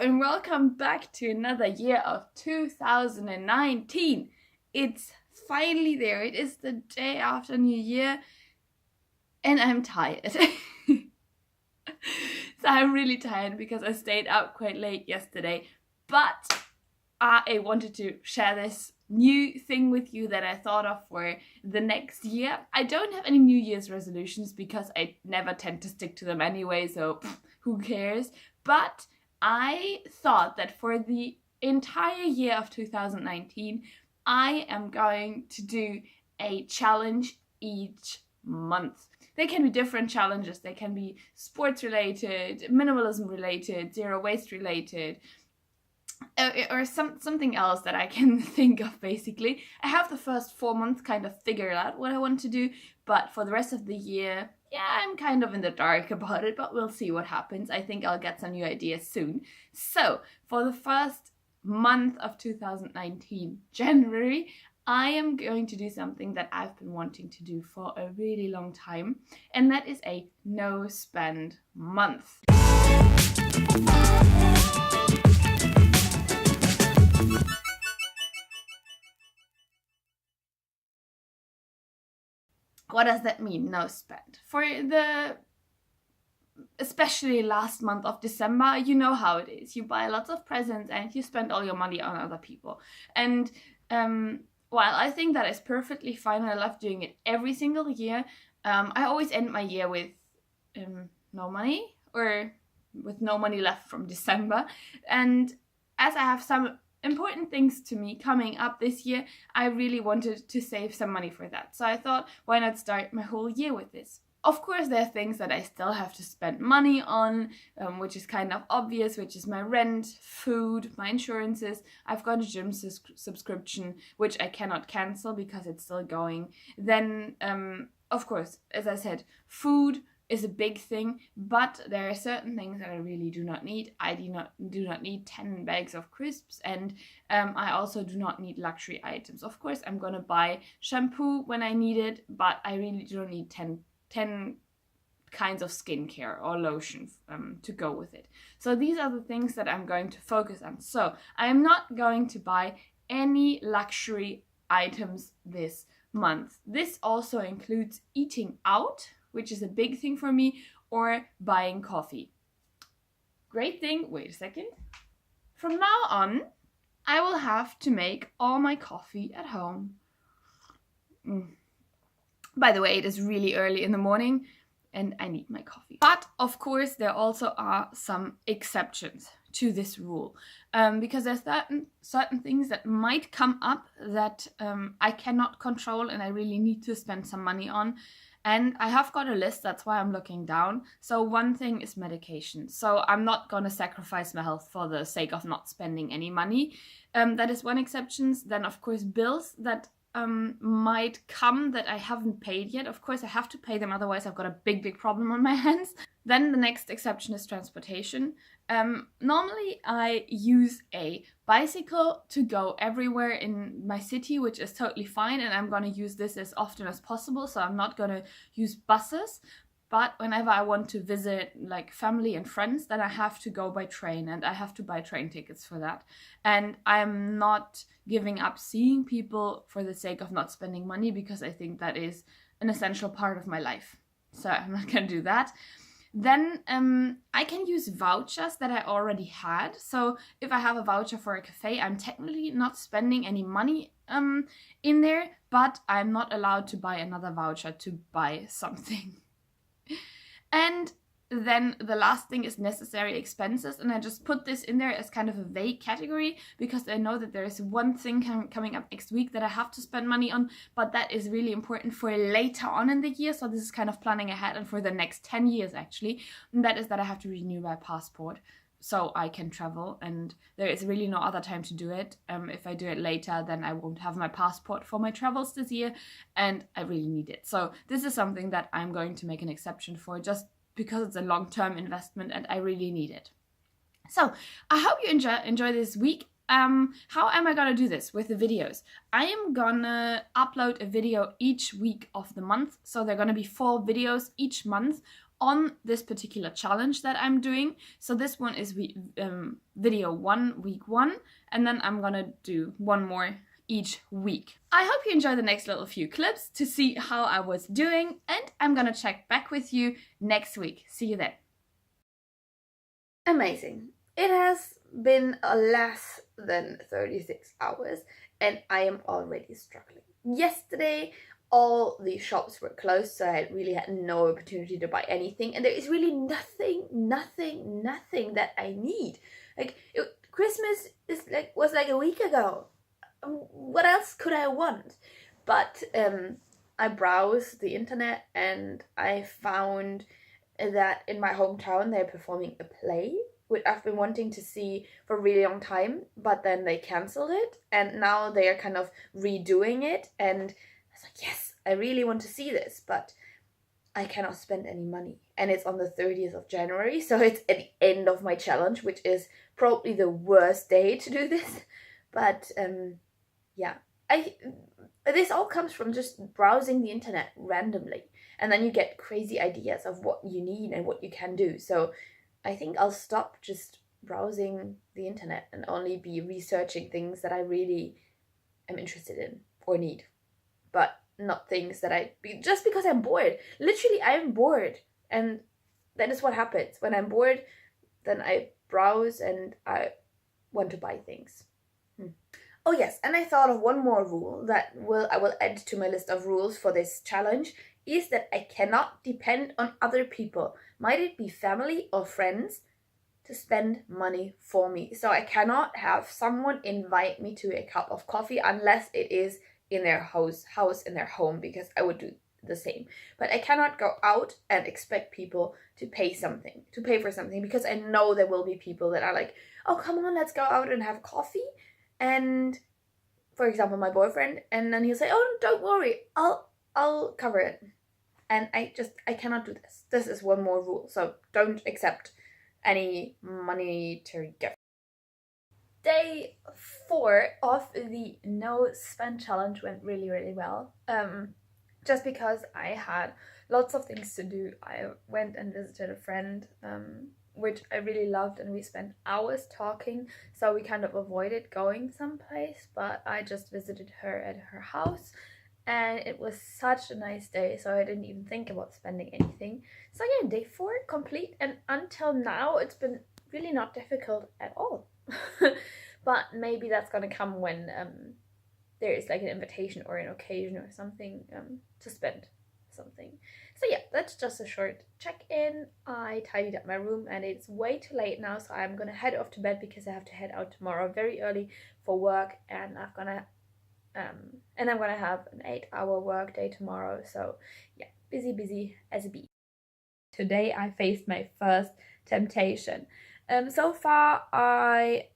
and welcome back to another year of 2019. It's finally there. It is the day after New Year, and I'm tired. So I'm really tired because I stayed up quite late yesterday, but I wanted to share this new thing with you that I thought of for the next year. I don't have any New Year's resolutions because I never tend to stick to them anyway, so who cares? But I thought that for the entire year of 2019, I am going to do a challenge each month. They can be different challenges. They can be sports related, minimalism related, zero waste related, or something else that I can think of. Basically, I have the first 4 months kind of figured out what I want to do, but for the rest of the year, I'm kind of in the dark about it, but we'll see what happens. I think I'll get some new ideas soon. So for the first month of 2019, January, I am going to do something that I've been wanting to do for a really long time, and that is a no spend month. What does that mean, no spend? For the especially last month of December, you know how it is. You buy lots of presents and you spend all your money on other people. And while I think that is perfectly fine, I love doing it every single year, I always end my year with no money, or with no money left from December. And as I have some important things to me coming up this year, I really wanted to save some money for that. So I thought, why not start my whole year with this? Of course, there are things that I still have to spend money on, which is kind of obvious, which is my rent, food, my insurances. I've got a gym subscription, which I cannot cancel because it's still going. Then, of course, as I said, food is a big thing, but there are certain things that I really do not need. I do not need 10 bags of crisps, and I also do not need luxury items. Of course, I'm gonna buy shampoo when I need it, but I really do not need 10 kinds of skincare or lotion to go with it. So these are the things that I'm going to focus on. So I am not going to buy any luxury items this month. This also includes eating out, which is a big thing for me, or buying coffee. Great thing, wait a second. From now on, I will have to make all my coffee at home. By the way, it is really early in the morning and I need my coffee. But of course, there also are some exceptions to this rule, because there's certain things that might come up that I cannot control and I really need to spend some money on. And I have got a list, that's why I'm looking down. So one thing is medication. So I'm not going to sacrifice my health for the sake of not spending any money. That is one exception. Then, of course, bills that might come that I haven't paid yet. Of course, I have to pay them, otherwise I've got a big problem on my hands. Then the next exception is transportation. Normally I use a bicycle to go everywhere in my city, which is totally fine, and I'm going to use this as often as possible, so I'm not going to use buses. But whenever I want to visit like family and friends, then I have to go by train, and I have to buy train tickets for that. And I'm not giving up seeing people for the sake of not spending money, because I think that is an essential part of my life. So I'm not going to do that. Then I can use vouchers that I already had. So if I have a voucher for a cafe, I'm technically not spending any money in there, but I'm not allowed to buy another voucher to buy something. And then the last thing is necessary expenses, and I just put this in there as kind of a vague category because I know that there is one thing coming up next week that I have to spend money on, but that is really important for later on in the year. So this is kind of planning ahead and for the next 10 years actually, and that is that I have to renew my passport so I can travel, and there is really no other time to do it. If I do it later, then I won't have my passport for my travels this year, and I really need it. So this is something that I'm going to make an exception for, just because it's a long-term investment and I really need it. So I hope you enjoy this week. How am I gonna do this with the videos? I am gonna upload a video each week of the month, so there are gonna be 4 videos each month on this particular challenge that I'm doing. So this one is video 1, week 1, and then I'm gonna do one more each week. I hope you enjoy the next little few clips to see how I was doing, and I'm gonna check back with you next week. See you then. Amazing. It has been less than 36 hours and I am already struggling. Yesterday, all the shops were closed, so I really had no opportunity to buy anything, and there is really nothing that I need. Like, Christmas was like a week ago. What else could I want? But I browsed the internet and I found that in my hometown they're performing a play, which I've been wanting to see for a really long time, but then they cancelled it, and now they are kind of redoing it, and I was like, yes, I really want to see this, but I cannot spend any money, and it's on the 30th of January, so it's at the end of my challenge, which is probably the worst day to do this, but yeah, this all comes from just browsing the internet randomly, and then you get crazy ideas of what you need and what you can do. So I think I'll stop just browsing the internet and only be researching things that I really am interested in or need, but not things that just because I'm bored. Literally, I'm bored, and that is what happens. When I'm bored, then I browse and I want to buy things. Oh yes, and I thought of one more rule that I will add to my list of rules for this challenge, is that I cannot depend on other people, might it be family or friends, to spend money for me. So I cannot have someone invite me to a cup of coffee unless it is in their house in their home, because I would do the same. But I cannot go out and expect people to pay for something, because I know there will be people that are like, oh, come on, let's go out and have coffee. And for example, my boyfriend, and then he'll say, oh, don't worry, I'll cover it. And I cannot do this. This is one more rule. So don't accept any monetary gift. Day 4 of the no spend challenge went really, really well. Just because I had lots of things to do. I went and visited a friend, which I really loved, and we spent hours talking, so we kind of avoided going someplace, but I just visited her at her house, and it was such a nice day, so I didn't even think about spending anything. So yeah, day 4 complete, and until now it's been really not difficult at all. But maybe that's gonna come when there is like an invitation or an occasion or something to spend something. So yeah, that's just a short check-in. I tidied up my room and it's way too late now, so I'm gonna head off to bed because I have to head out tomorrow very early for work, and I'm gonna have an 8-hour work day tomorrow. So yeah, busy as a bee. Today I faced my first temptation. So far I've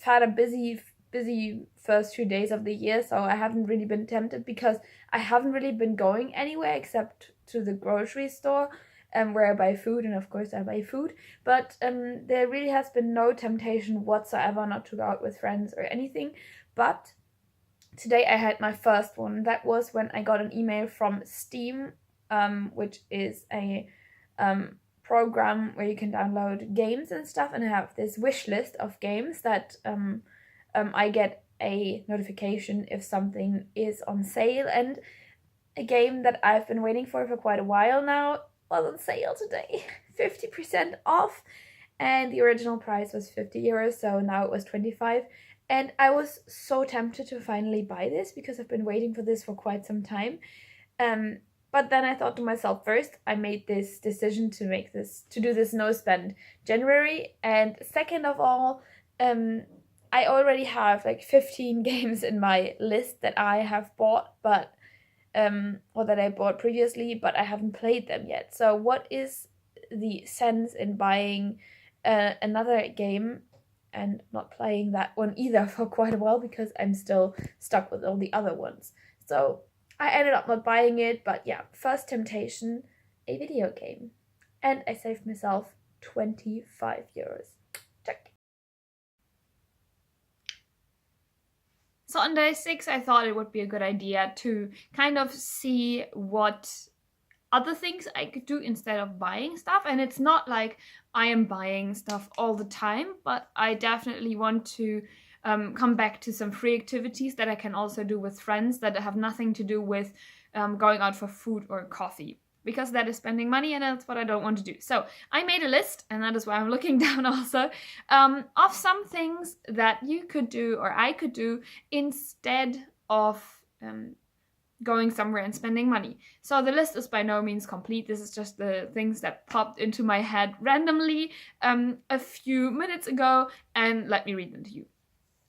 had a busy first few days of the year, so I haven't really been tempted because I haven't really been going anywhere except to the grocery store, where I buy food, and of course I buy food, but there really has been no temptation whatsoever not to go out with friends or anything. But today I had my first one. That was when I got an email from Steam, which is a program where you can download games and stuff, and I have this wish list of games that I get a notification if something is on sale, and a game that I've been waiting for quite a while now was on sale today, 50% off, and the original price was 50 euros, so now it was 25, and I was so tempted to finally buy this because I've been waiting for this for quite some time. But then I thought to myself, first, I made this decision to do this no spend January, and second of all, I already have like 15 games in my list that I have bought, but or that I bought previously, but I haven't played them yet. So what is the sense in buying another game and not playing that one either for quite a while, because I'm still stuck with all the other ones. So I ended up not buying it, but yeah, first temptation, a video game. And I saved myself 25 euros. Check. So on day 6, I thought it would be a good idea to kind of see what other things I could do instead of buying stuff. And it's not like I am buying stuff all the time, but I definitely want to come back to some free activities that I can also do with friends that have nothing to do with going out for food or coffee, because that is spending money and that's what I don't want to do. So I made a list, and that is why I'm looking down also, of some things that you could do or I could do instead of going somewhere and spending money. So the list is by no means complete. This is just the things that popped into my head randomly a few minutes ago, and let me read them to you.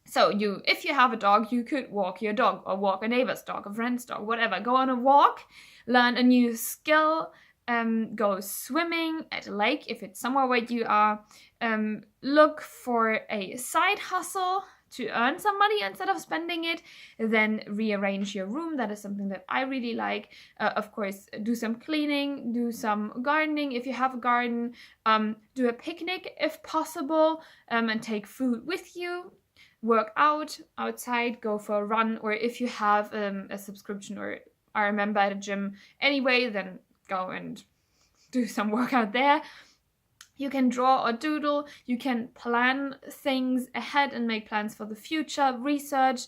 So if you have a dog, you could walk your dog or walk a neighbor's dog, a friend's dog, whatever. Go on a walk, learn a new skill, go swimming at a lake if it's somewhere where you are. Look for a side hustle to earn some money instead of spending it. Then rearrange your room. That is something that I really like. Of course, do some cleaning, do some gardening if you have a garden. Do a picnic if possible, and take food with you. Work out outside, go for a run, or if you have a subscription or are a member at a gym anyway, then go and do some workout there. You can draw or doodle, you can plan things ahead and make plans for the future, research,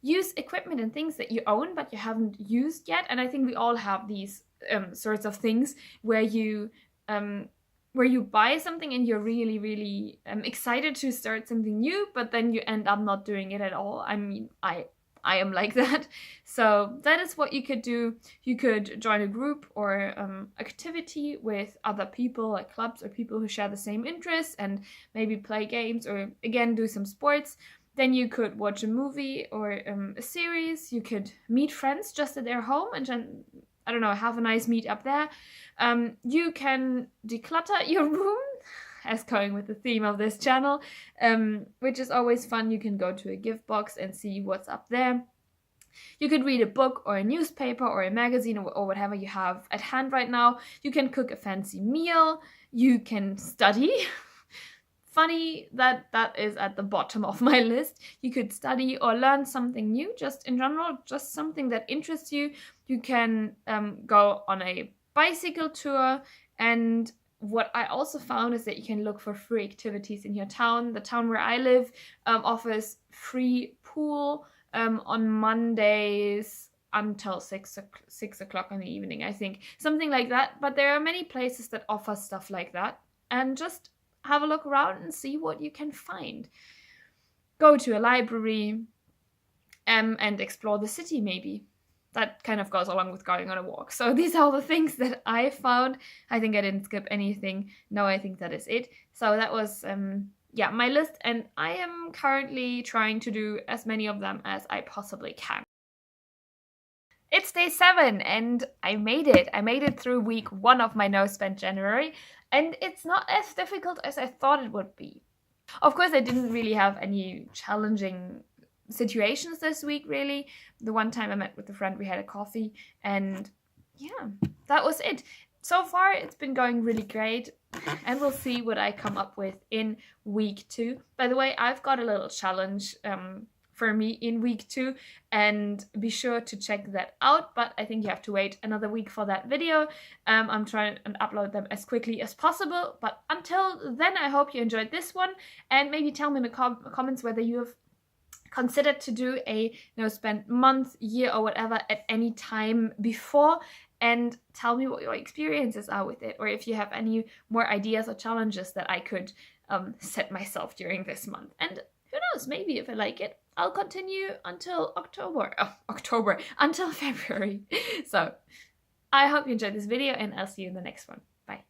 use equipment and things that you own but you haven't used yet. And I think we all have these sorts of things where you buy something and you're really, really excited to start something new, but then you end up not doing it at all. I mean, I am like that. So that is what you could do. You could join a group or activity with other people, like clubs or people who share the same interests, and maybe play games or again do some sports. Then you could watch a movie or a series. You could meet friends just at their home and then, I don't know, have a nice meet up there. You can declutter your room, as going with the theme of this channel, which is always fun. You can go to a gift box and see what's up there. You could read a book or a newspaper or a magazine or whatever you have at hand right now. You can cook a fancy meal. You can study. Funny that is at the bottom of my list. You could study or learn something new, just in general, just something that interests you. You can go on a bicycle tour, and what I also found is that you can look for free activities in your town. The town where I live offers free pool on Mondays until 6 o'clock in the evening, I think. Something like that. But there are many places that offer stuff like that. And just have a look around and see what you can find. Go to a library and explore the city maybe. That kind of goes along with going on a walk. So these are all the things that I found. I think I didn't skip anything. No, I think that is it. So that was, my list. And I am currently trying to do as many of them as I possibly can. It's day 7 and I made it. I made it through week 1 of my No Spend January. And it's not as difficult as I thought it would be. Of course, I didn't really have any challenging situations this week, really. The one time I met with a friend, we had a coffee, and yeah, that was it. So far, it's been going really great, and we'll see what I come up with in week 2. By the way, I've got a little challenge for me in week 2, and be sure to check that out, but I think you have to wait another week for that video. I'm trying to upload them as quickly as possible, but until then, I hope you enjoyed this one, and maybe tell me in the comments whether you have considered to do a No Spend month, year, or whatever at any time before, and tell me what your experiences are with it, or if you have any more ideas or challenges that I could set myself during this month. And who knows, maybe if I like it, I'll continue until until February. So I hope you enjoyed this video, and I'll see you in the next one. Bye.